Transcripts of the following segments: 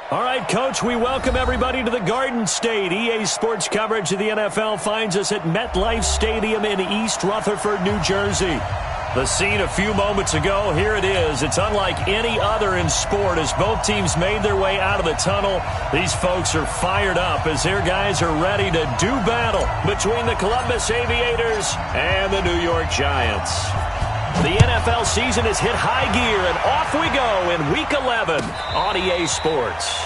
All right, Coach, we welcome everybody to the Garden State. EA Sports coverage of the NFL finds us at MetLife Stadium in East Rutherford, New Jersey. The scene a few moments ago, here it is. It's unlike any other in sport as both teams made their way out of the tunnel. These folks are fired up as their guys are ready to do battle between the Columbus Aviators and the New York Giants. The NFL season has hit high gear, and off we go in Week 11 on EA Sports.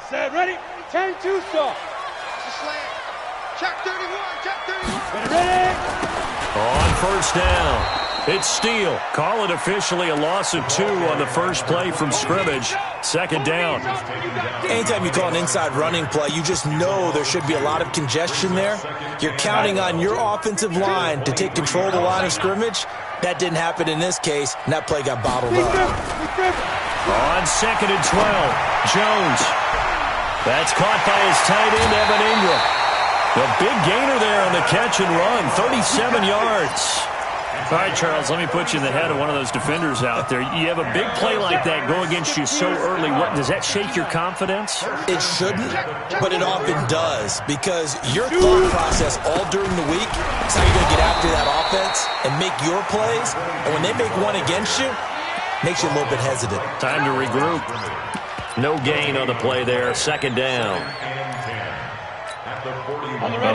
Set, ready, turn two soft. Slant. Check 31, check 31. Ready. On first down. It's Steele. Call it officially a loss of 2 on the first play from scrimmage. Second down. Anytime you call an inside running play, you just know there should be a lot of congestion there. You're counting on your offensive line to take control of the line of scrimmage. That didn't happen in this case, and that play got bottled up. On second and 12, Jones. That's caught by his tight end, Evan Ingram. The big gainer there on the catch and run, 37 yards. All right, Charles, let me put you in the head of one of those defenders out there. You have a big play like that go against you so early. What, does that shake your confidence? It shouldn't, but it often does, because your thought process all during the week is how you're going to get after that offense and make your plays. And when they make one against you, it makes you a little bit hesitant. Time to regroup. No gain on the play there. Second down.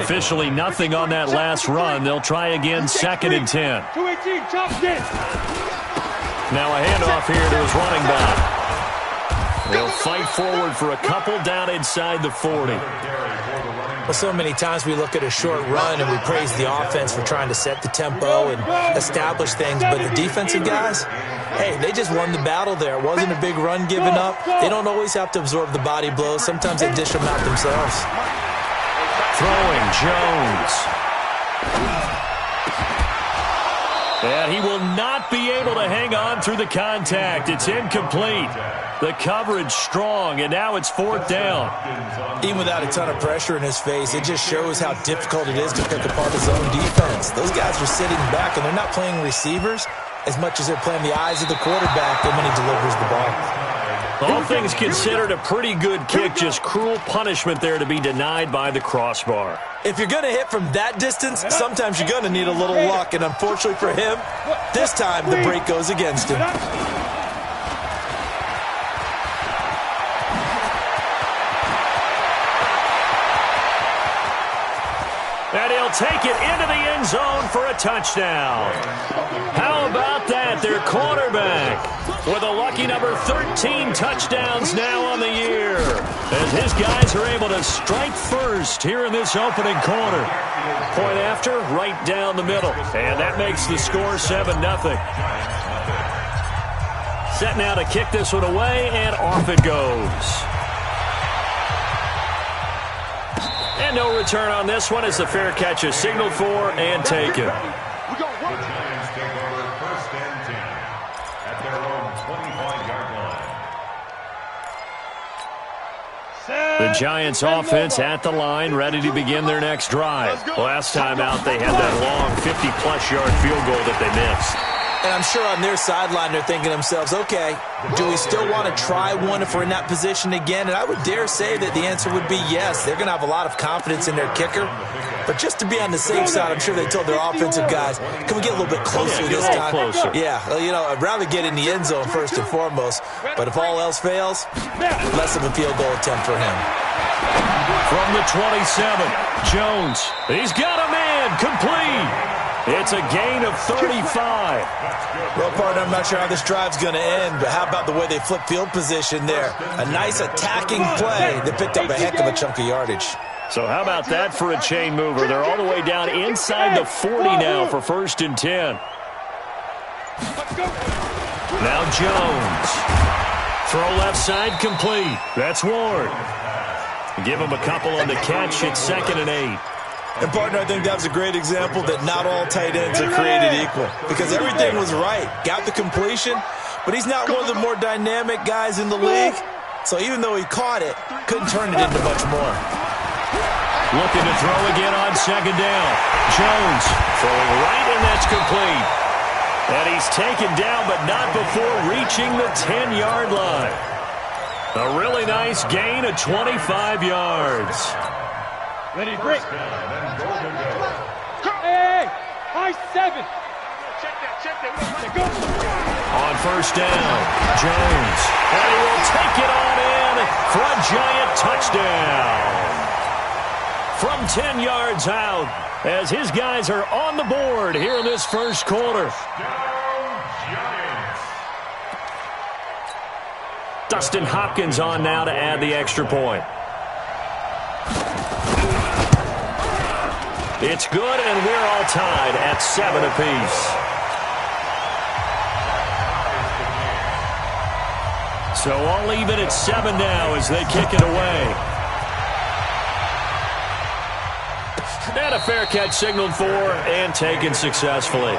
Officially nothing on that last run. They'll try again, second and 10. 218, chopped in. Now a handoff here to his running back. They'll fight forward for a couple down inside the 40. Well, so many times we look at a short run and we praise the offense for trying to set the tempo and establish things, but the defensive guys, hey, they just won the battle there. It wasn't a big run given up. They don't always have to absorb the body blows. Sometimes they dish them out themselves. Throwing, Jones. And he will not be able to hang on through the contact. It's incomplete. The coverage strong, and now it's fourth down. Even without a ton of pressure in his face, it just shows how difficult it is to pick apart his own defense. Those guys are sitting back, and they're not playing receivers as much as they're playing the eyes of the quarterback when he delivers the ball. All things considered, a pretty good kick, just cruel punishment there to be denied by the crossbar. If you're going to hit from that distance, sometimes you're going to need a little luck, and unfortunately for him, this time the break goes against him. And he'll take it into the end zone for a touchdown. How about that? Their quarterback with a lucky number 13 touchdowns now on the year, as his guys are able to strike first here in this opening quarter. Point after, right down the middle. And that makes the score 7-0. Set now to kick this one away, and off it goes. And no return on this one as the fair catch is signaled for and taken. The Giants offense at the line, ready to begin their next drive. Last time out, they had that long 50-plus yard field goal that they missed. And I'm sure on their sideline they're thinking to themselves, okay, do we still want to try one if we're in that position again? And I would dare say that the answer would be yes. They're going to have a lot of confidence in their kicker. But just to be on the safe side, I'm sure they told their offensive guys, can we get a little bit closer this time? Closer. Yeah, well, you know, I'd rather get in the end zone first and foremost. But if all else fails, less of a field goal attempt for him. From the 27, Jones. He's got a man, complete. It's a gain of 35. Well, partner, I'm not sure how this drive's going to end, but how about the way they flip field position there? A nice attacking play that picked up a heck of a chunk of yardage. So how about that for a chain mover? They're all the way down inside the 40 now for first and 10. Now Jones. Throw left side complete. That's Ward. Give him a couple on the catch. It's 2nd and 8. And, partner, I think that was a great example that not all tight ends are created equal, because everything was right. Got the completion, but he's not one of the more dynamic guys in the league. So even though he caught it, couldn't turn it into much more. Looking to throw again on second down. Jones throwing right, and that's complete. And he's taken down, but not before reaching the 10-yard line. A really nice gain of 25 yards. Ready, break. Hey, high 7. Check that. Go. On first down, Jones. And he will take it on in for a Giant touchdown. From 10 yards out, as his guys are on the board here in this first quarter. Dustin Hopkins on now to add the extra point. It's good, and we're all tied at 7 apiece. So all even at 7 now as they kick it away. And a fair catch signaled for and taken successfully.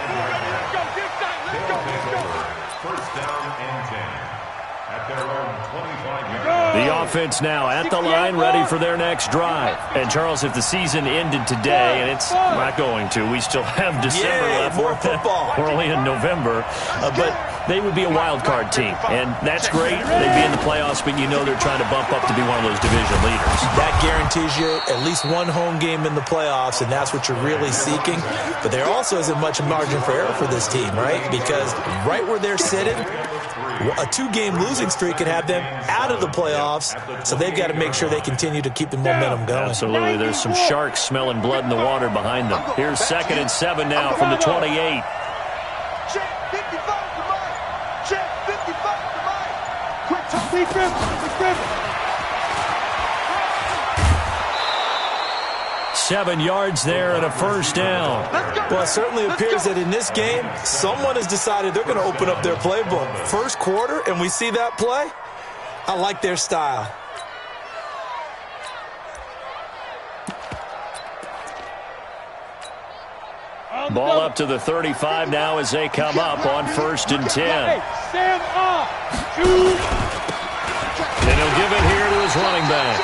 The offense now at the line, ready for their next drive. And, Charles, if the season ended today, and it's not going to, we still have December left. More football. We're only in November. But they would be a wild card team. And that's great. They'd be in the playoffs, but you know they're trying to bump up to be one of those division leaders. That guarantees you at least one home game in the playoffs, and that's what you're really seeking. But there also isn't much margin for error for this team, right? Because right where they're sitting, a 2-game losing streak could have them out of the playoffs, so they've got to make sure they continue to keep the momentum going. Absolutely. There's some sharks smelling blood in the water behind them. Here's 2nd and 7 now from the 28. Check 55 to Mike. Check 55 to Mike. Quick talk. Big dribble. 7 yards there and a first down. Well, it certainly appears that in this game, someone has decided they're going to open up their playbook. First quarter, and we see that play. I like their style. Ball up to the 35 now as they come up on 1st and 10. Sam off. And he'll give it here to his running back.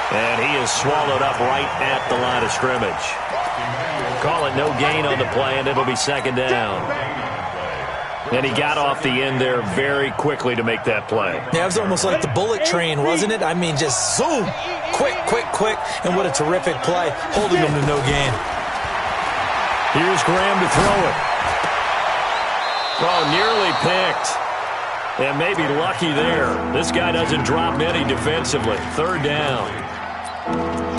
And he is swallowed up right at the line of scrimmage. Call it no gain on the play, and it'll be 2nd down. And he got off the end there very quickly to make that play. Yeah, it was almost like the bullet train, wasn't it? I mean, just zoom. Quick. And what a terrific play, holding them to no gain. Here's Graham to throw it. Oh, nearly picked. And maybe lucky there. This guy doesn't drop many defensively. 3rd down.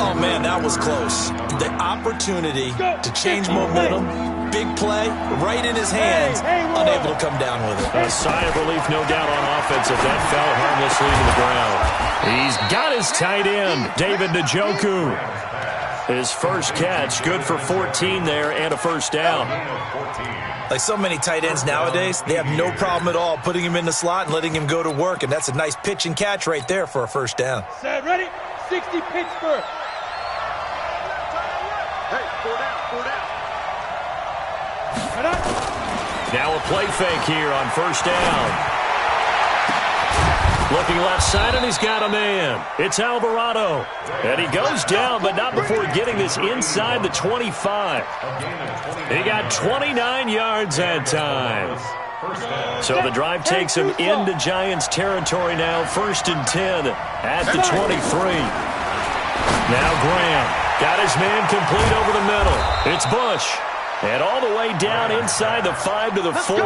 Oh, man, that was close. The opportunity to change momentum, big play, right in his hands, unable to come down with it. A sigh of relief, no doubt, on offense if that fell harmlessly to the ground. He's got his tight end, David Njoku. His first catch, good for 14 there and a first down. Like so many tight ends nowadays, they have no problem at all putting him in the slot and letting him go to work, and that's a nice pitch and catch right there for a first down. Set, ready? 60 Pittsburgh. Hey, 4 down. Now a play fake here on 1st down. Looking left side, and he's got a man. It's Alvarado. And he goes down, but not before getting this inside the 25. He got 29 yards that time. So the drive takes him into Giants territory now. 1st and 10 at the 23. Now Graham got his man complete over the middle. It's Bush. And all the way down inside the 5 to the 4.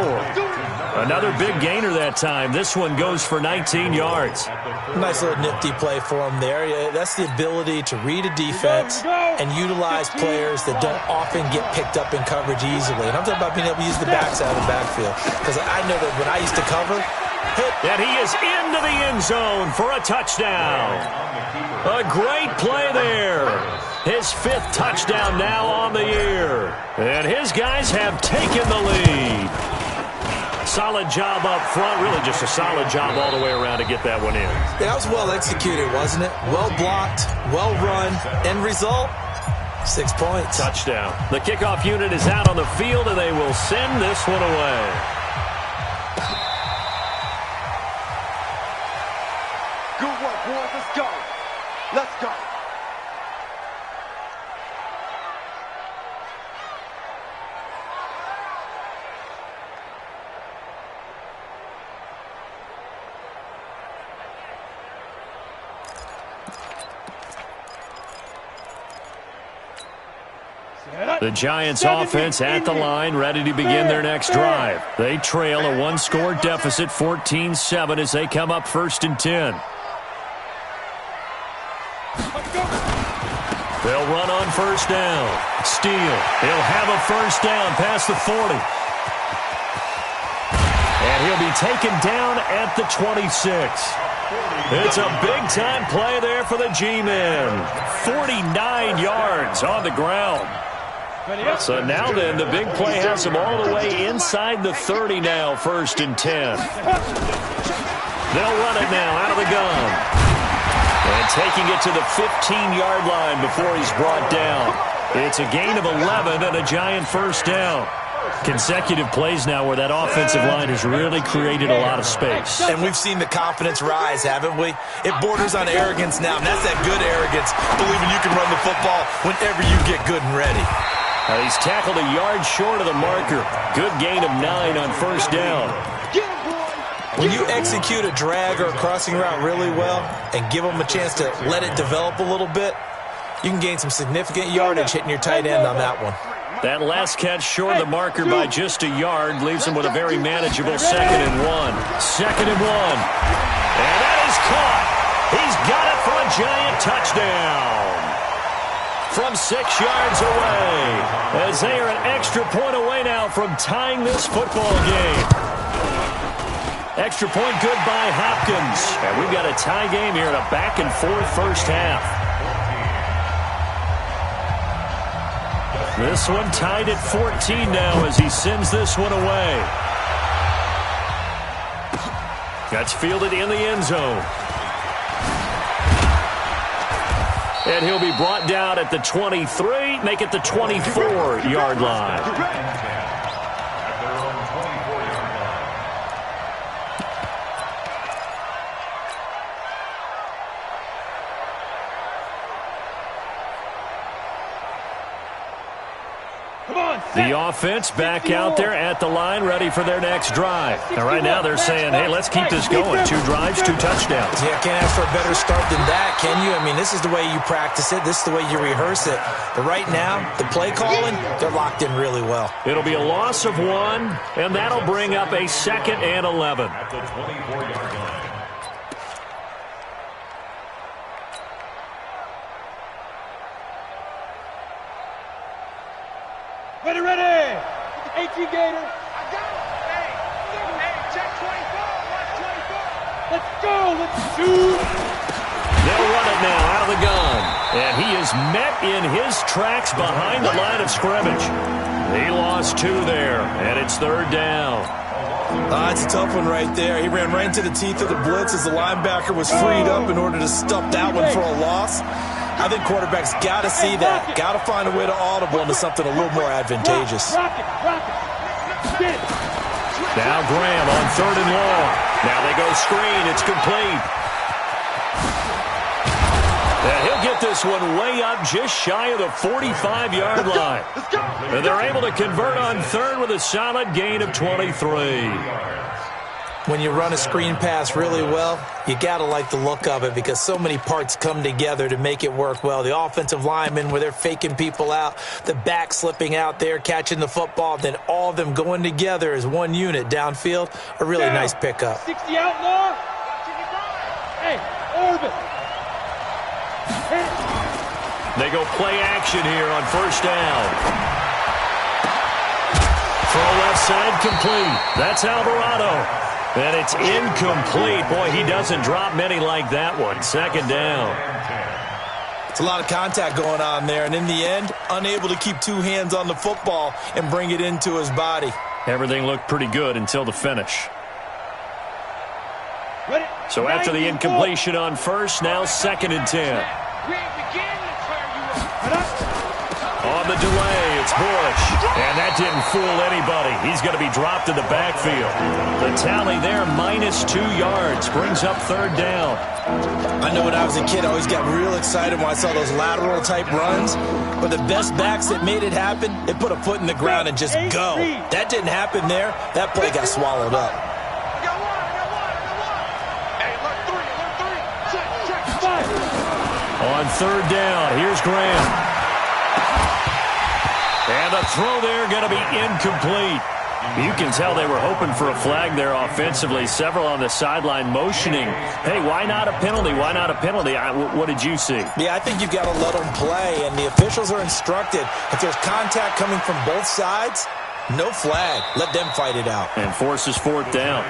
Another big gainer that time. This one goes for 19 yards. Nice little nifty play for him there. Yeah, that's the ability to read a defense and utilize players that don't often get picked up in coverage easily. And I'm talking about being able to use the backside of the backfield. Because I know that when I used to cover, and he is into the end zone for a touchdown. A great play there. His 5th touchdown now on the year. And his guys have taken the lead. Solid job up front. Really just a solid job all the way around to get that one in. That was well executed, wasn't it? Well blocked, well run. End result, 6 points. Touchdown. The kickoff unit is out on the field, and they will send this one away. Good work, boys. Let's go. The Giants offense at the line, ready to begin their next drive. They trail a one-score deficit, 14-7, as they come up 1st and 10. They'll run on 1st down. Steele. He'll have a 1st down past the 40. And he'll be taken down at the 26. It's a big-time play there for the G-men. 49 yards on the ground. So now then, the big play has them all the way inside the 30 now, 1st and 10. They'll run it now out of the gun. And taking it to the 15-yard line before he's brought down. It's a gain of 11 and a Giant 1st down. Consecutive plays now where that offensive line has really created a lot of space. And we've seen the confidence rise, haven't we? It borders on arrogance now, and that's that good arrogance, believing you can run the football whenever you get good and ready. He's tackled a yard short of the marker. Good gain of 9 on 1st down. When you execute a drag or a crossing route really well and give them a chance to let it develop a little bit, you can gain some significant yardage hitting your tight end on that one. That last catch short of the marker by just a yard leaves him with a very manageable 2nd and 1. 2nd and 1. And that is caught. He's got it for a Giant touchdown. From 6 yards away, as they are an extra point away now from tying this football game. Extra point good by Hopkins. And we've got a tie game here in a back-and-forth first half. This one tied at 14 now as he sends this one away. That's fielded in the end zone. And he'll be brought down at the 23, make it the 24-yard line. The offense back out there at the line, ready for their next drive. And right now they're saying, hey, let's keep this going. 2 drives, 2 touchdowns. Yeah, can't ask for a better start than that, can you? I mean, this is the way you practice it. This is the way you rehearse it. But right now, the play calling, they're locked in really well. It'll be a loss of 1, and that'll bring up a 2nd and 11. Ready. 18 Gator. I got it. Hey, check 24. Watch 24. Let's go. Let's shoot. They'll run it now out of the gun. And he is met in his tracks behind the line of scrimmage. He lost 2 there, and it's 3rd down. It's a tough one right there. He ran right into the teeth of the blitz as the linebacker was freed up in order to stop that one for a loss. I think quarterbacks got to see that. Got to find a way to audible into something a little more advantageous. Rock it. Now Graham on 3rd and long. Now they go screen. It's complete. And he'll get this one way up just shy of the 45-yard line. And they're able to convert on 3rd with a solid gain of 23. When you run a screen pass really well, you got to like the look of it because so many parts come together to make it work well. The offensive linemen, where they're faking people out, the back slipping out there, catching the football, then all of them going together as one unit downfield, a really nice pickup. 60 outlaw. Hey, orbit. They go play action here on 1st down. Throw left side complete. That's Alvarado. And it's incomplete. Boy, he doesn't drop many like that one. 2nd down. It's a lot of contact going on there, and in the end, unable to keep 2 hands on the football and bring it into his body. Everything looked pretty good until the finish. So after the incompletion on 1st, now 2nd and 10. On the delay, it's Bush. And that didn't fool anybody. He's going to be dropped in the backfield. The tally there, -2 yards, brings up 3rd down. I know when I was a kid, I always got real excited when I saw those lateral-type runs. But the best backs that made it happen, they put a foot in the ground and just go. That didn't happen there. That play got swallowed up. On 3rd down, here's Graham. And the throw there going to be incomplete. You can tell they were hoping for a flag there offensively. Several on the sideline motioning, hey, why not a penalty? Why not a penalty? What did you see? Yeah, I think you've got to let them play, and the officials are instructed. If there's contact coming from both sides, no flag. Let them fight it out. And forces fourth down.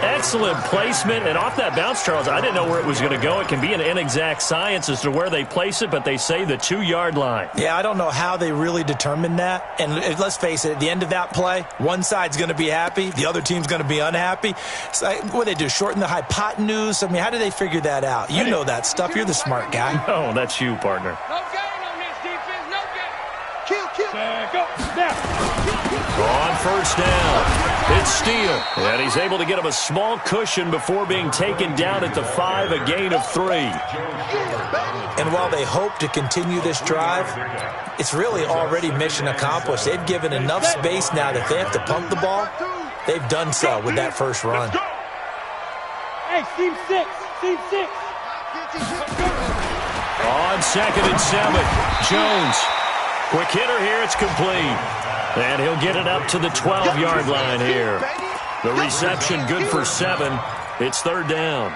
Excellent placement. And off that bounce, Charles, I didn't know where it was going to go. It can be an inexact science as to where they place it, but they say the 2-yard line. Yeah, I don't know how they really determined that. And let's face it, at the end of that play, one side's going to be happy, the other team's going to be unhappy. So what do they do, shorten the hypotenuse? I mean, how do they figure that out? You know that stuff. You're the smart guy. No, that's you, partner. No gain on this defense. No gain. Kill. Go. Now. On first down, it's Steele. And he's able to get him a small cushion before being taken down at the 5, a gain of 3. And while they hope to continue this drive, it's really already mission accomplished. They've given enough space now that they have to pump the ball. They've done so with that first run. Hey, team 6. Team 6. On 2nd and 7, Jones. Quick hitter here, it's complete. And he'll get it up to the 12-yard line here. The reception good for 7. It's 3rd down.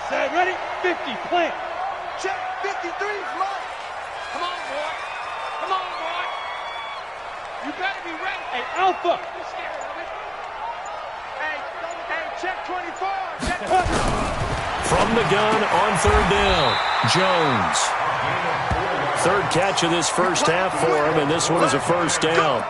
Set, ready? 50, plant. Check 53's mine. Come on, boy. You better be ready. Hey, Alpha. You scared of it? Hey, check 24. From the gun on 3rd down, Jones. 3rd catch of this first half for him, and this one is a first down.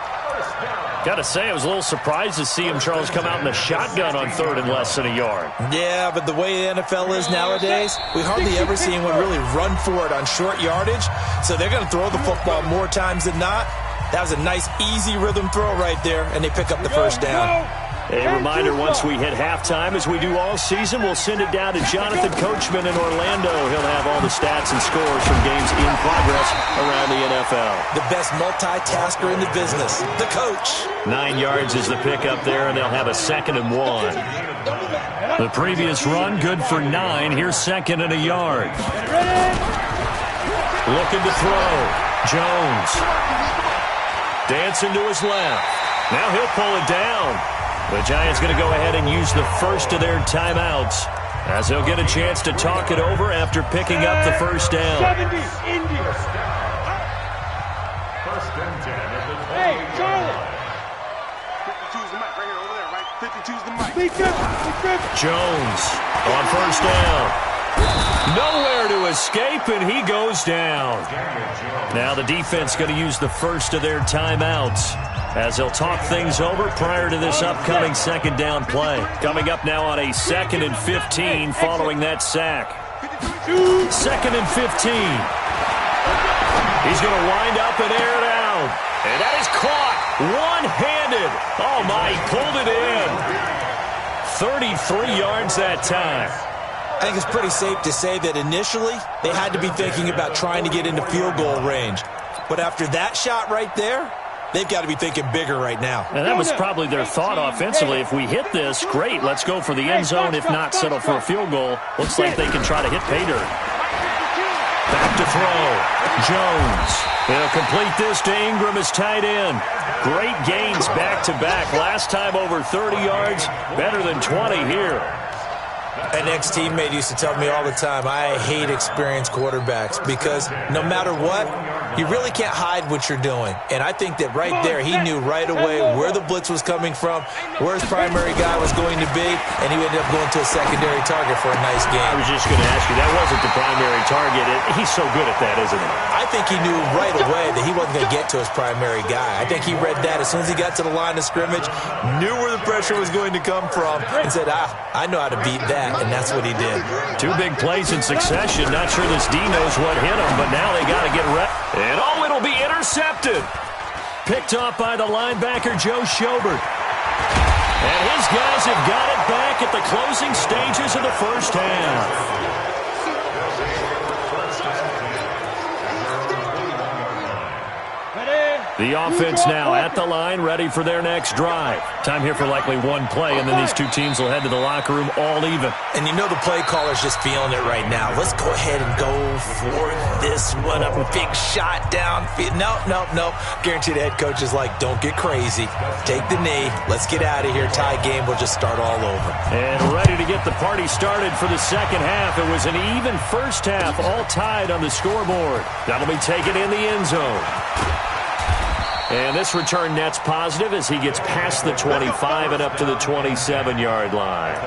Got to say, I was a little surprised to see him, Charles, come out in the shotgun on 3rd and less than a yard. Yeah, but the way the NFL is nowadays, we hardly ever see anyone really run for it on short yardage. So they're going to throw the football more times than not. That was a nice, easy rhythm throw right there, and they pick up the first down. A reminder, once we hit halftime, as we do all season, we'll send it down to Jonathan Coachman in Orlando. He'll have all the stats and scores from games in progress around the NFL. The best multitasker in the business, the coach. 9 yards is the pickup there, and they'll have a 2nd and 1. The previous run, good for 9. Here's 2nd and a yard. Looking to throw. Jones. Dancing to his left. Now he'll pull it down. The Giants going to go ahead and use the first of their timeouts as they'll get a chance to talk it over after picking up the first down. 70, Indians. First and 10 at the 20. Hey, Charlie. 52's the mic right here over there, right? 52's the mic. Be good. Jones on first down. Nowhere to escape, and he goes down. Now the defense going to use the first of their timeouts as they'll talk things over prior to this upcoming 2nd down play. Coming up now on a 2nd and 15 following that sack. 2nd and 15. He's going to wind up and air it out. And that is caught one-handed. Oh, my, he pulled it in. 33 yards that time. I think it's pretty safe to say that initially they had to be thinking about trying to get into field goal range. But after that shot right there, they've got to be thinking bigger right now. And that was probably their thought offensively. If we hit this, great, let's go for the end zone. If not, settle for a field goal. Looks like they can try to hit pay dirt. Back to throw. Jones. He'll complete this to Ingram as tight end. Great gains back-to-back. Last time over 30 yards, better than 20 here. An ex-teammate used to tell me all the time, I hate experienced quarterbacks because no matter what, you really can't hide what you're doing. And I think that right there, he knew right away where the blitz was coming from, where his primary guy was going to be, and he ended up going to a secondary target for a nice game. I was just going to ask you, that wasn't the primary target. He's so good at that, isn't he? I think he knew right away that he wasn't going to get to his primary guy. I think he read that as soon as he got to the line of scrimmage, knew where the pressure was going to come from, and said, I know how to beat that, and that's what he did. 2 big plays in succession. Not sure this D knows what hit him, but now they got to get ready. And it'll be intercepted. Picked off by the linebacker, Joe Schobert. And his guys have got it back at the closing stages of the first half. The The offense now at the line, ready for their next drive. Time here for likely one play, and then these two teams will head to the locker room all even. And you know the play caller's just feeling it right now. Let's go ahead and go for this one. A big shot downfield. Nope. Guarantee the head coach is like, don't get crazy. Take the knee. Let's get out of here. Tie game. We'll just start all over. And ready to get the party started for the second half. It was an even first half, all tied on the scoreboard. That'll be taken in the end zone. And this return net's positive as he gets past the 25 and up to the 27-yard line.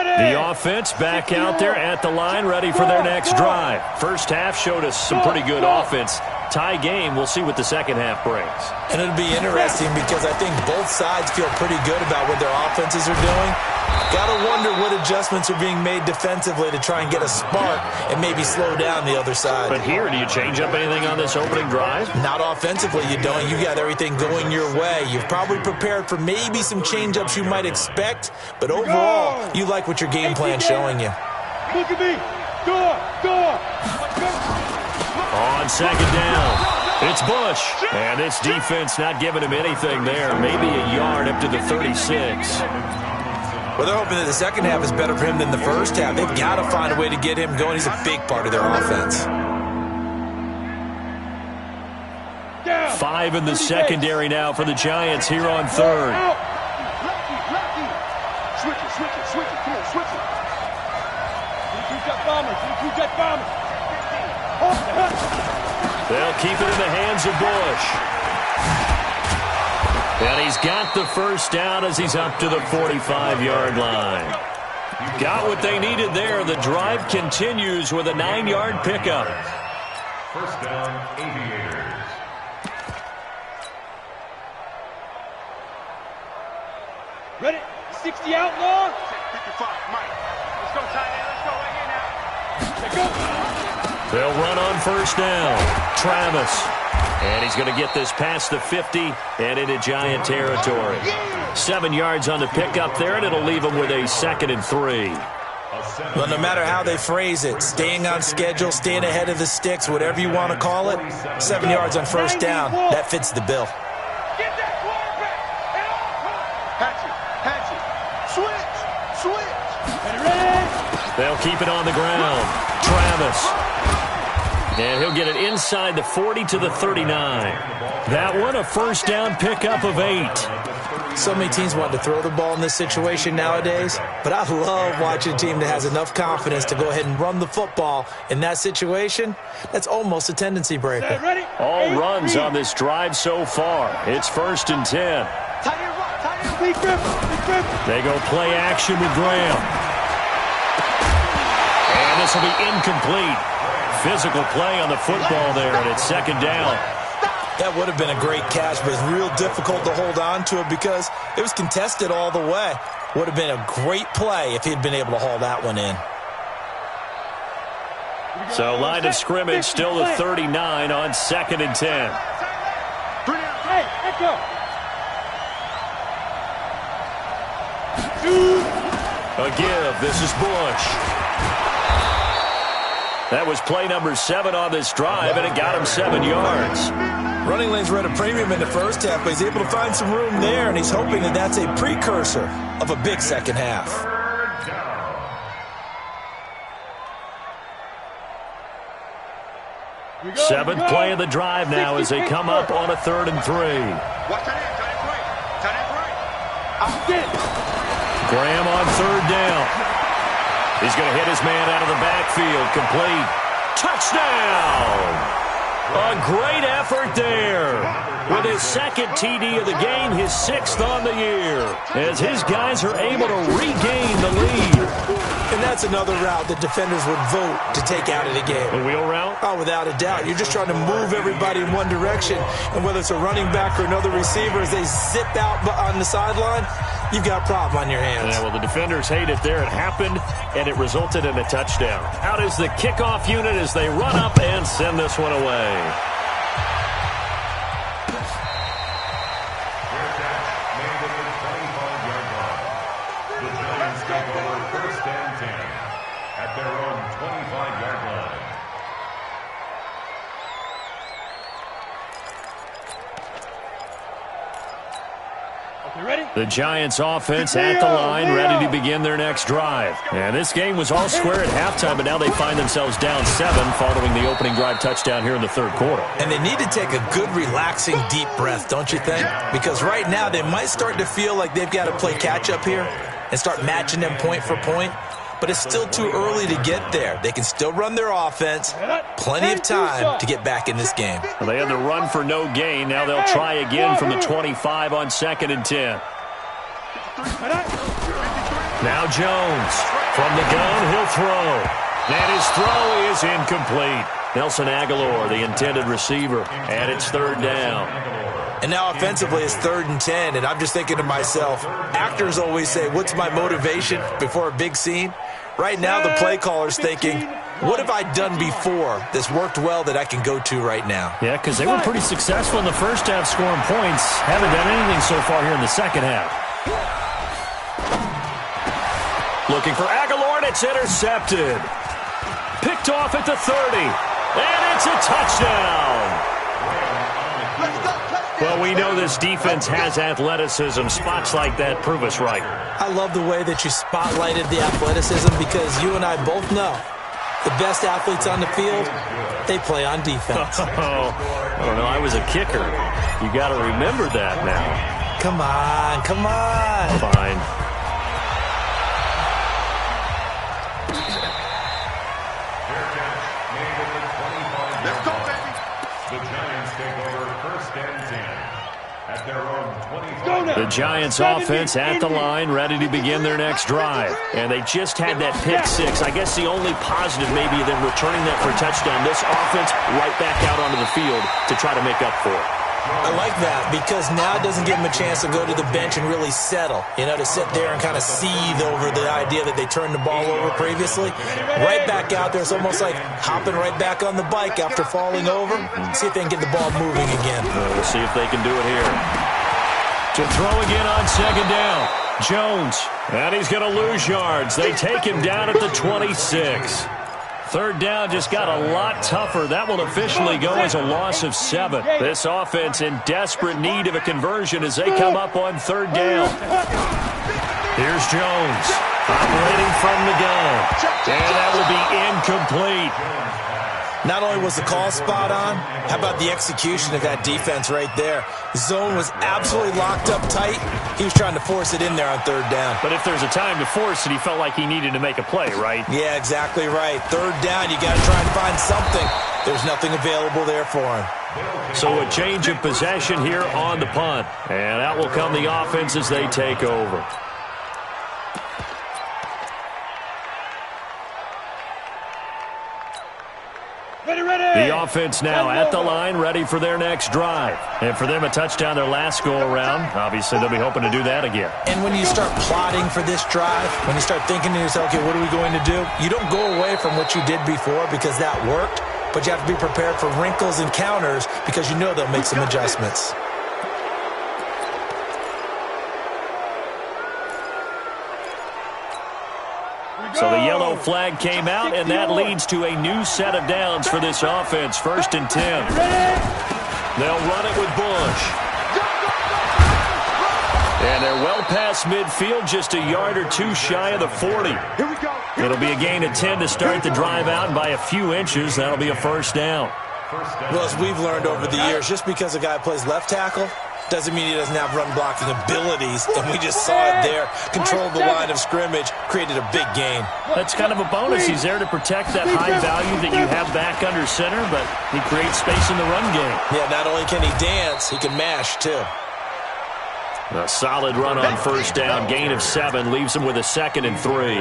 The offense back out there at the line, ready for their next drive. First half showed us some pretty good offense. Tie game. We'll see what the second half brings. And it'll be interesting because I think both sides feel pretty good about what their offenses are doing. Got to wonder what adjustments are being made defensively to try and get a spark and maybe slow down the other side. But here, do you change up anything on this opening drive? Not offensively, you don't. You got everything going your way. You've probably prepared for maybe some change-ups you might expect, but overall, you like what your game plan's showing you. Look at me. Go. On second down, it's Bush. And this defense not giving him anything there. Maybe a yard up to the 36. Well, they're hoping that the second half is better for him than the first half. They've got to find a way to get him going. He's a big part of their offense. 5 in the secondary now for the Giants here on third. Switch it. Come on, switch it. Two jet bombers. They'll keep it in the hands of Bush. And he's got the first down as he's up to the 45-yard line. Got what they needed there. The drive continues with a 9-yard pickup. First down, Aviators. Ready? 60 out long. 55, Mike. Let's go, tight end. Let's go right here now. Let's go. They'll run on first down. Travis. And he's going to get this past the 50 and into Giant territory. 7 yards on the pickup there, and it'll leave him with a 2nd and 3. Well, no matter how they phrase it, staying on schedule, staying ahead of the sticks, whatever you want to call it, 7 yards on first down, that fits the bill. Get that quarterback. Switch. Ready? They'll keep it on the ground. Travis. And he'll get it inside the 40 to the 39. That one, a first down pickup of 8. So many teams want to throw the ball in this situation nowadays, but I love watching a team that has enough confidence to go ahead and run the football. In that situation, that's almost a tendency breaker. All runs on this drive so far. It's 1st and 10. They go play action with Graham. And this will be incomplete. Physical play on the football there, and it's 2nd down. That would have been a great catch, but it's real difficult to hold on to it because it was contested all the way. Would have been a great play if he'd been able to haul that one in. So line of scrimmage still the 39 on 2nd and 10. Hey, echo. A give. This is Bush. That was play number 7 on this drive, and it got him 7 yards. Running lanes were at a premium in the first half, but he's able to find some room there, and he's hoping that that's a precursor of a big second half. 7th play of the drive now as they come up on a 3rd and 3. Watch that end. Tight end right. Graham on 3rd down. He's going to hit his man out of the backfield. Complete. Touchdown! A great effort there. With his 2nd TD of the game, his 6th on the year. As his guys are able to regain the lead. And that's another route that defenders would vote to take out of the game. The wheel route? Oh, without a doubt. You're just trying to move everybody in one direction. And whether it's a running back or another receiver, as they zip out on the sideline, you've got a problem on your hands. Yeah, well, the defenders hate it there. It happened, and it resulted in a touchdown. Out is the kickoff unit as they run up and send this one away. The Giants offense at the line, ready to begin their next drive. And this game was all square at halftime, but now they find themselves down 7 following the opening drive touchdown here in the third quarter. And they need to take a good, relaxing, deep breath, don't you think? Because right now they might start to feel like they've got to play catch-up here and start matching them point for point. But it's still too early to get there. They can still run their offense. Plenty of time to get back in this game. Well, they had the run for no gain. Now they'll try again from the 25 on 2nd and 10. Now Jones. From the gun, he'll throw. And his throw is incomplete. Nelson Aguilar, the intended receiver, and it's 3rd down. And now offensively it's 3rd and 10, and I'm just thinking to myself, actors always say, what's my motivation before a big scene? Right now the play caller's thinking, what have I done before that's worked well that I can go to right now? Yeah, because they were pretty successful in the first half scoring points. Haven't done anything so far here in the second half. Looking for Aguilar, and it's intercepted. Picked off at the 30, and it's a touchdown. Well, we know this defense has athleticism. Spots like that prove us right. I love the way that you spotlighted the athleticism because you and I both know the best athletes on the field, they play on defense. Oh, I don't know. I was a kicker. You got to remember that now. Come on, come on. Fine. Let's go, baby. The Giants take over 1st and 10 at their own 25. The Giants offense at the line, ready to begin their next drive. And they just had that pick 6. I guess the only positive maybe them returning that for a touchdown. This offense right back out onto the field to try to make up for it. I like that because now it doesn't give them a chance to go to the bench and really settle, to sit there and kind of seethe over the idea that they turned the ball over previously. Right back out there, it's almost like hopping right back on the bike after falling over. See if they can get the ball moving again. We'll see if they can do it here. To throw again on 2nd down. Jones, and he's going to lose yards. They take him down at the 26. 3rd down just got a lot tougher. That will officially go as a loss of 7. This offense in desperate need of a conversion as they come up on 3rd down. Here's Jones operating from the gun. And that will be incomplete. Not only was the call spot on, how about the execution of that defense right there? The zone was absolutely locked up tight. He was trying to force it in there on 3rd down. But if there's a time to force it, he felt like he needed to make a play, right? Yeah, exactly right. 3rd down, you got to try and find something. There's nothing available there for him. So a change of possession here on the punt. And out will come the offense as they take over. The offense now at the line, ready for their next drive. And for them, a touchdown their last go-around. Obviously, they'll be hoping to do that again. And when you start plotting for this drive, when you start thinking to yourself, okay, what are we going to do? You don't go away from what you did before because that worked, but you have to be prepared for wrinkles and counters because you know they'll make some adjustments. So the yellow flag came out, and that leads to a new set of downs for this offense. 1st and 10. They'll run it with Bush. And they're well past midfield, just a yard or 2 shy of the 40. It'll be a gain of 10 to start the drive out, and by a few inches, that'll be a 1st down. Well, as we've learned over the years, just because a guy plays left tackle doesn't mean he doesn't have run-blocking abilities, and we just saw it there. Controlled the line of scrimmage, created a big gain. That's kind of a bonus. He's there to protect that high value that you have back under center, but he creates space in the run game. Yeah, not only can he dance, he can mash, too. A solid run on first down, gain of 7, leaves them with a 2nd and 3.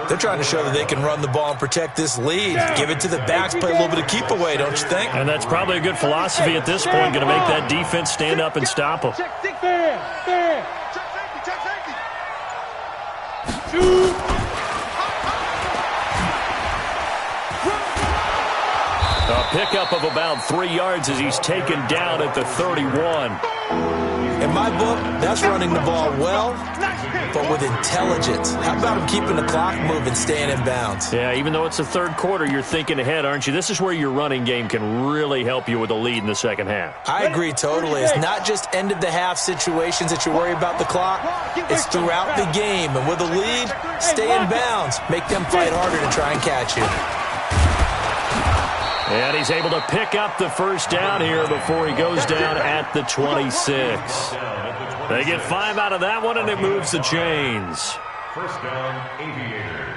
They're trying to show that they can run the ball and protect this lead. Give it to the backs, play a little bit of keep away, don't you think? And that's probably a good philosophy at this point, going to make that defense stand up and stop them. A pickup of about 3 yards as he's taken down at the 31. In my book, that's running the ball well, but with intelligence. How about him keeping the clock moving, staying in bounds? Yeah, even though it's the third quarter, you're thinking ahead, aren't you? This is where your running game can really help you with a lead in the second half. I agree totally. It's not just end-of-the-half situations that you worry about the clock. It's throughout the game. And with a lead, stay in bounds. Make them fight harder to try and catch you. And he's able to pick up the first down here before he goes down at the 26. They get 5 out of that one, and it moves the chains. First down, Aviators.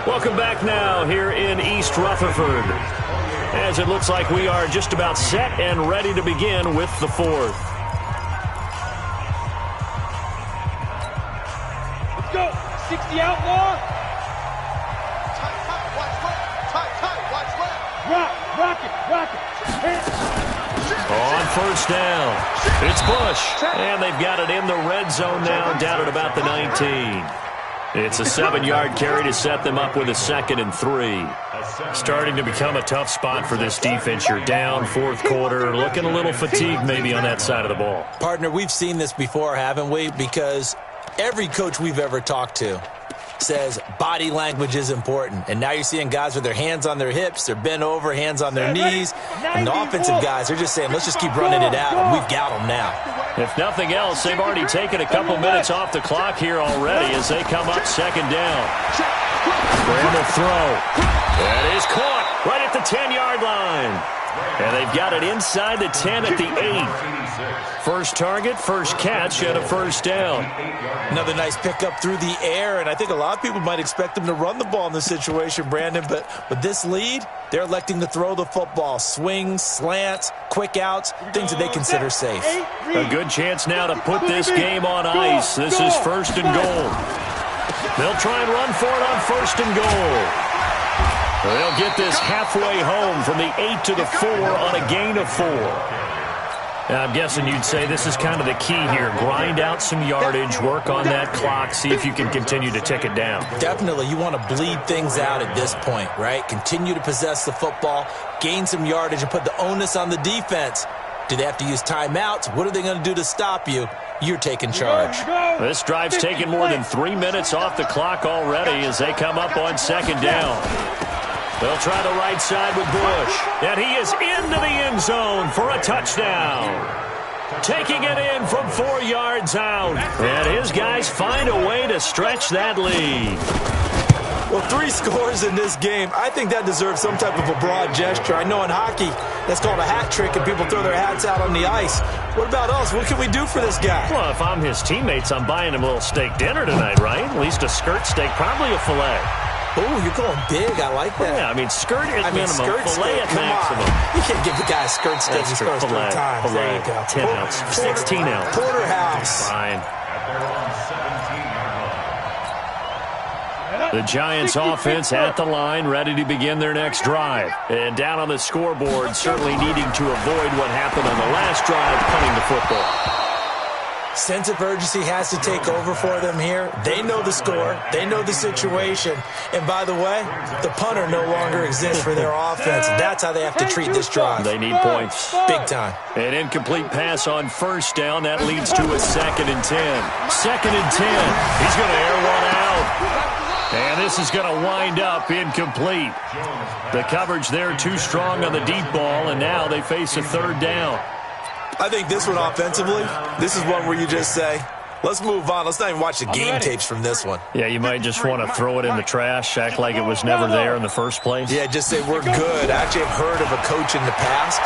Welcome back now here in East Rutherford, as it looks like we are just about set and ready to begin with the 4th. Let's go. 60 outlaw. Rock it. On first down, it's Bush, and they've got it in the red zone now, down at about the 19. It's a 7-yard carry to set them up with a 2nd and 3. Starting to become a tough spot for this defense. You're down, 4th quarter, looking a little fatigued maybe on that side of the ball. Partner, we've seen this before, haven't we? Because every coach we've ever talked to says body language is important. And now you're seeing guys with their hands on their hips, they're bent over, hands on their knees. And the offensive guys are just saying, let's just keep running it out, and we've got them now. If nothing else, they've already taken a couple minutes off the clock here already as they come up 2nd down. Graham will throw. That is caught right at the 10-yard line. And they've got it inside the 10 at the 8. First target, first catch, and a first down. Another nice pickup through the air, and I think a lot of people might expect them to run the ball in this situation, Brandon, but with this lead, they're electing to throw the football. Swings, slants, quick outs, things that they consider safe. A good chance now to put this game on ice. This is 1st and goal. They'll try and run for it on 1st and goal. They'll get this halfway home from the 8 to the 4 on a gain of 4. Now, I'm guessing you'd say this is kind of the key here. Grind out some yardage, work on that clock, see if you can continue to tick it down. Definitely. You want to bleed things out at this point, right? Continue to possess the football, gain some yardage, and put the onus on the defense. Do they have to use timeouts? What are they going to do to stop you? You're taking charge. This drive's taken more than 3 minutes off the clock already as they come up on 2nd down. They'll try the right side with Bush. And he is into the end zone for a touchdown. Taking it in from 4 yards out. And his guys find a way to stretch that lead. Well, 3 scores in this game. I think that deserves some type of a broad gesture. I know in hockey, that's called a hat trick, and people throw their hats out on the ice. What about us? What can we do for this guy? Well, if I'm his teammates, I'm buying him a little steak dinner tonight, right? At least a skirt steak, probably a filet. Oh, you're going big. I like that. Yeah, I mean, skirt at minimum, filet at maximum. You can't give the guy a skirt steak. He scores 3 times. There you go. 10 ounce, 16 ounce. Porterhouse. Fine. The Giants offense at the line, ready to begin their next drive. And down on the scoreboard, certainly needing to avoid what happened on the last drive, punting the football. Sense of urgency has to take over for them here. They know the score. They know the situation. And by the way, the punter no longer exists for their offense. That's how they have to treat this drive. They need points. Big time. An incomplete pass on first down. That leads to a 2nd and 10. 2nd and 10. He's going to air one out. And this is going to wind up incomplete. The coverage there too strong on the deep ball, and now they face a 3rd down. I think this one offensively, this is one where you just say, let's move on. Let's not even watch the game tapes from this one. Yeah, you might just want to throw it in the trash, act like it was never there in the first place. Yeah, just say we're good. I actually have heard of a coach in the past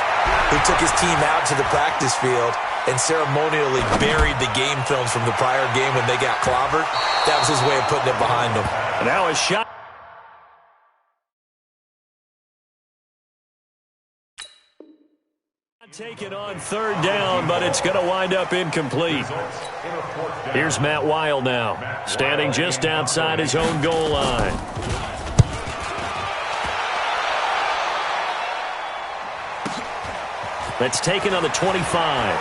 who took his team out to the practice field and ceremonially buried the game films from the prior game when they got clobbered. That was his way of putting it behind them. And now a shot. Taken on third down, but it's going to wind up incomplete. Here's Matt Weil now, standing just outside his own goal line. That's taken on the 25.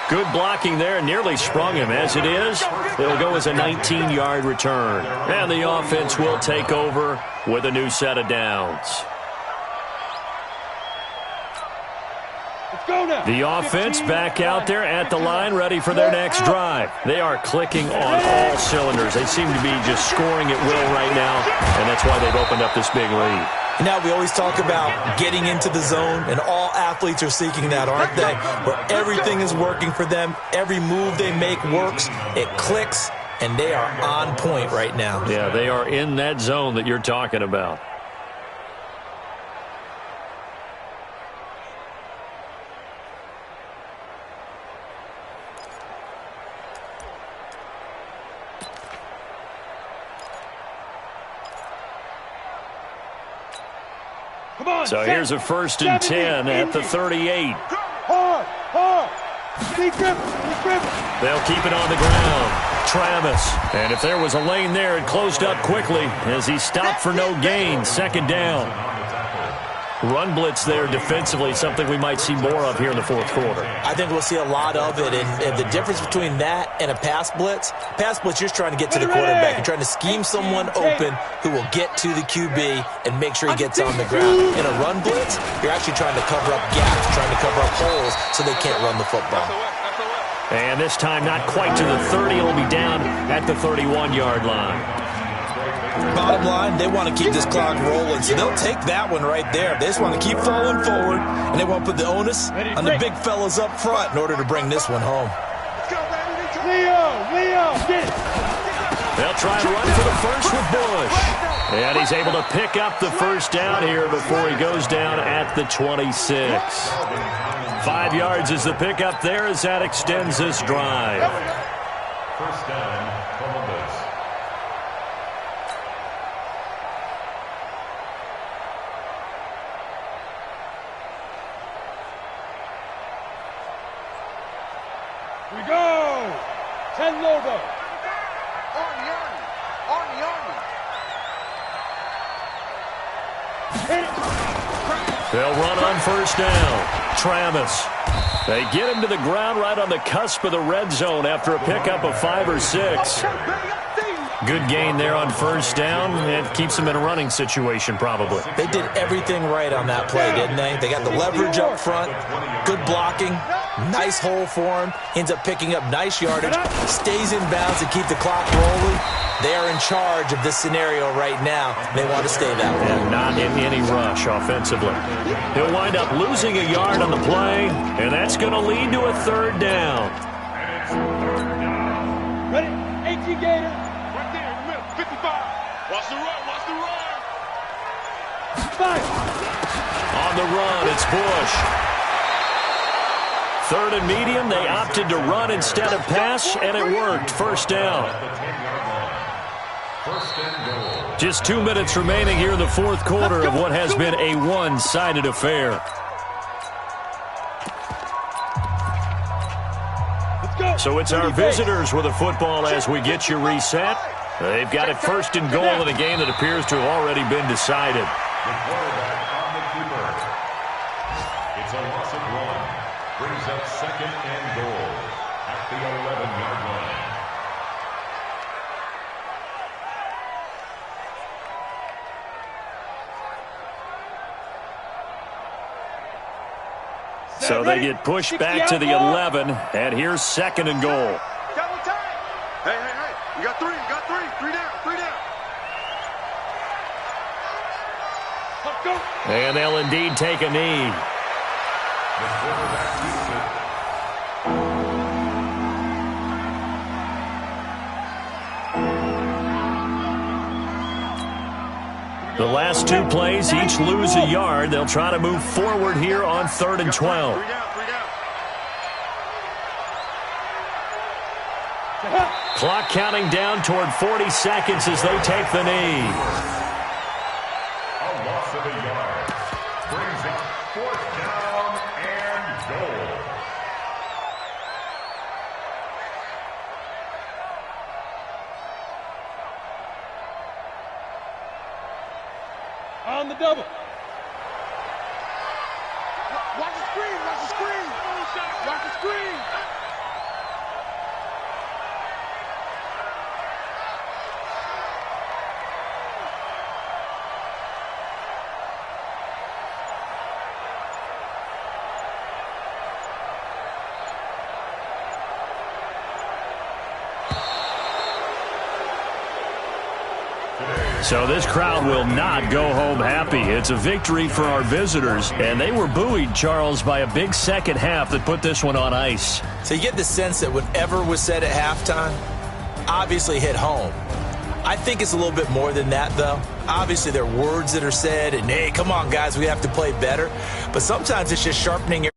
Good blocking there, nearly sprung him. As it is, it'll go as a 19-yard return. And the offense will take over with a new set of downs. The offense back out there at the line, ready for their next drive. They are clicking on all cylinders. They seem to be just scoring at will right now, and that's why they've opened up this big lead. Now, we always talk about getting into the zone, and all athletes are seeking that, aren't they? Where everything is working for them, every move they make works, it clicks, and they are on point right now. Yeah, they are in that zone that you're talking about. So here's a 1st and 10 at the 38. They'll keep it on the ground. Travis. And if there was a lane there, it closed up quickly as he stopped for no gain. 2nd down. Run blitz there defensively, something we might see more of here in the 4th quarter. I think we'll see a lot of it, and the difference between that and a pass blitz, you're just trying to get to the quarterback. You're trying to scheme someone open who will get to the QB and make sure he gets on the ground. In a run blitz, you're actually trying to cover up gaps, trying to cover up holes so they can't run the football. And this time not quite to the 30. It'll be down at the 31-yard line. Bottom line, they want to keep this clock rolling, so they'll take that one right there. They just want to keep falling forward, and they want to put the onus on the big fellas up front in order to bring this one home. They'll try and run for the first with Bush. And he's able to pick up the 1st down here before he goes down at the 26. 5 yards is the pickup there as that extends this drive. 1st down, Columbus. We go! 10 Lobo. They'll run on 1st down. Travis. They get him to the ground right on the cusp of the red zone after a pickup of 5 or 6. Good gain there on 1st down. It keeps them in a running situation probably. They did everything right on that play, didn't they? They got the leverage up front, good blocking, nice hole for him, ends up picking up nice yardage, stays in bounds to keep the clock rolling. They are in charge of this scenario right now. They want to stay that way. And not in any rush offensively. He'll wind up losing a yard on the play, and that's going to lead to a 3rd down. Ready? 18 Gator. Right there in the middle. 55. Watch the run. Watch the run. 5. On the run, it's Bush. 3rd and medium. They opted to run instead of pass, and it worked. 1st down. Just 2 minutes remaining here in the 4th quarter of what has been a one-sided affair. So it's our visitors with the football as we get you reset. They've got it 1st and goal in a game that appears to have already been decided. The quarterback on the keeper. It's a loss of 1. Brings up 2nd and goal at the 11-yard line. So they get pushed back to the 11, and here's 2nd and goal. Hey, you got 3, 3 down. Let's go. And they'll indeed take a knee. The quarterback keeps it. The last 2 plays each lose a yard. They'll try to move forward here on 3rd and 12. 3 down. Clock counting down toward 40 seconds as they take the knee. A loss of a yard. Brings up green. So this crowd will not go home happy. It's a victory for our visitors, and they were buoyed, Charles, by a big second half that put this one on ice. So you get the sense that whatever was said at halftime obviously hit home. I think it's a little bit more than that, though. Obviously, there are words that are said, and, hey, come on, guys, we have to play better. But sometimes it's just sharpening your